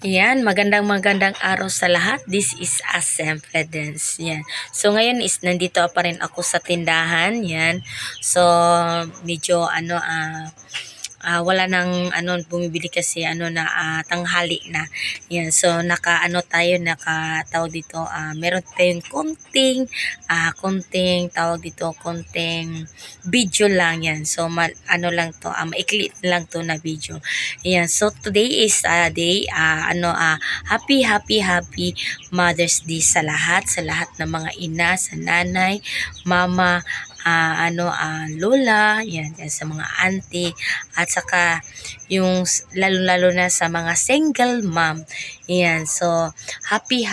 Yan, magandang araw sa lahat. This is Asem Dance. Yan. So ngayon is nandito pa rin ako sa tindahan. Yan. So medyo wala nang bumibili kasi tanghali na. Yan. So nakatawag dito, meron tayong konting tawag dito, konting video lang yan. So lang to, maikli lang to na video. Yan. So today is day happy Mother's Day sa lahat ng mga ina, sa nanay, mama, lola, yan, sa mga auntie, at saka yung lalo na sa mga single mom. Yan, so happy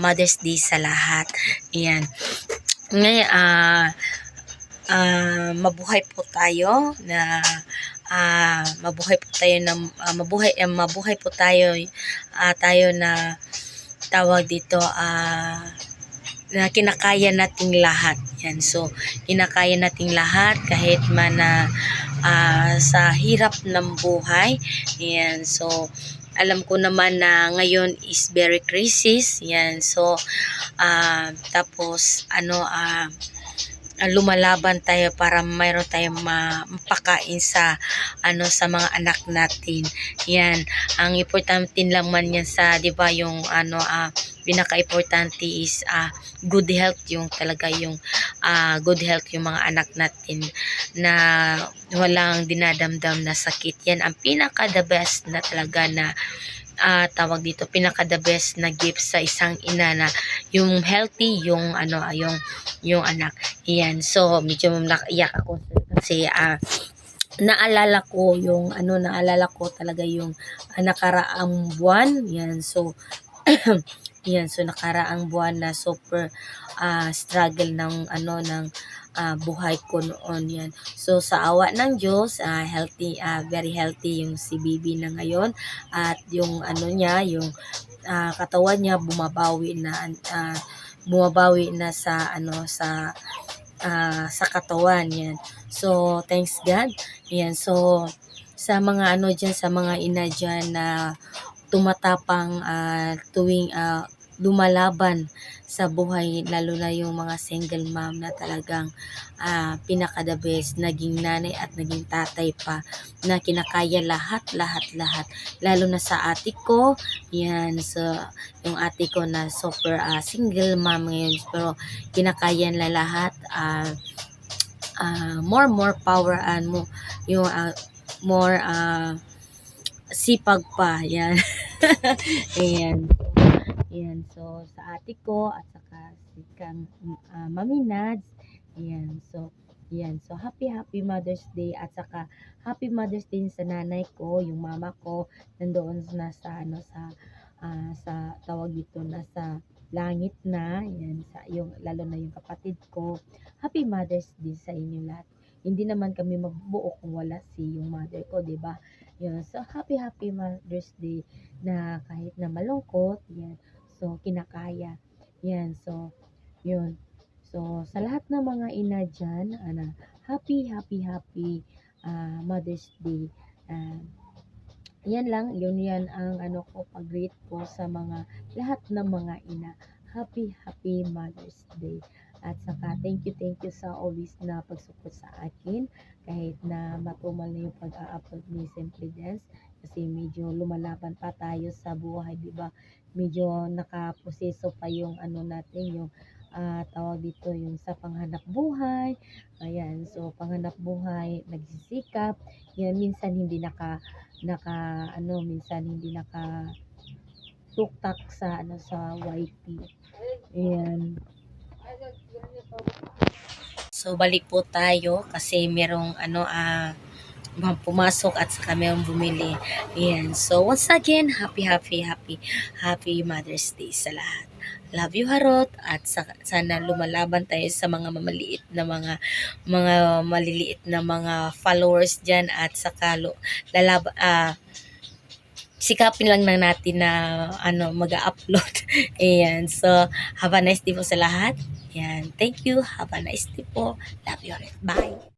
Mother's Day sa lahat. Yan. Ngayon, mabuhay po tayo na mabuhay po tayo na tawag dito na kinakaya nating lahat. Yan. So, kinakaya nating lahat kahit man sa hirap ng buhay. Yan. So, alam ko naman na ngayon is very crisis. Yan. So, tapos, lumalaban tayo para mayroon tayong mapakain sa mga anak natin. Yan, ang importante lang man yan sa 'di ba yung pinaka-importante is good health, yung talaga yung good health yung mga anak natin na walang dinadamdam na sakit. Yan ang pinaka the best na talaga na tawag dito, pinaka the best na gift sa isang ina, na yung healthy yung yung anak. Yan. So medyo naiyak ako kasi naalala ko talaga yung nakaraang buwan. Yan. So yan, so nakaraang buwan na super struggle ng buhay ko noon. Yan. So sa awa ng Diyos, healthy, very healthy yung si baby na ngayon, at yung yung katawan niya bumabawi na sa katawan. Yan. So thanks God. Yan. So sa mga diyan, sa mga ina diyan na tumatapang tuwing lumalaban sa buhay, lalo na yung mga single mom na talagang pinaka the best, naging nanay at naging tatay pa, na kinakaya lahat, lalo na sa ate ko. Yan. So yung ate ko na super single mom ngayon, pero kinakaya na lahat. More power and yung more sipag pa. Yan. Ayan. Ayan. So sa ate ko at saka si kang Mami Nads. Ayan. So yan. So happy Mother's Day, at saka happy Mother's Day sa nanay ko, yung mama ko nandoon na sa tawag dito, nasa langit na. Yan, sa yung lalo na yung kapatid ko. Happy Mother's Day sa inyo lahat. Hindi naman kami mabubuo kung wala si yung mother ko, 'di ba? Yan. So happy Mother's Day, na kahit na malungkot, yan. So kinakaya. Yan. So yun. So sa lahat ng mga ina diyan, happy Mother's Day. Yan lang, yan ang ko, pag-greet ko sa mga lahat ng mga ina. Happy Mother's Day. At saka thank you sa always na pagsupport sa akin, kahit na matumal na yung pag-a-upload ni Simply Dance, kasi medyo lumalaban pa tayo sa buhay, di ba? Medyo nakaproseso pa yung natin, yung tawag dito, yung sa panghanap buhay. Ayan, so panghanap buhay, nagsisikap. Yan, minsan hindi minsan hindi tuktak sa sa YT. Ayan. So balik po tayo kasi merong pumasok at saka merong bumili. Ayan. So once again, happy Mother's Day sa lahat. Love you, Harot, at sana lumalaban tayo sa mga maliliit na mga followers diyan, at saka sikapin lang natin na mag-upload. Ayan. So have a nice day po sa lahat. Yan. Thank you. Have a nice day po. Love you all. Bye.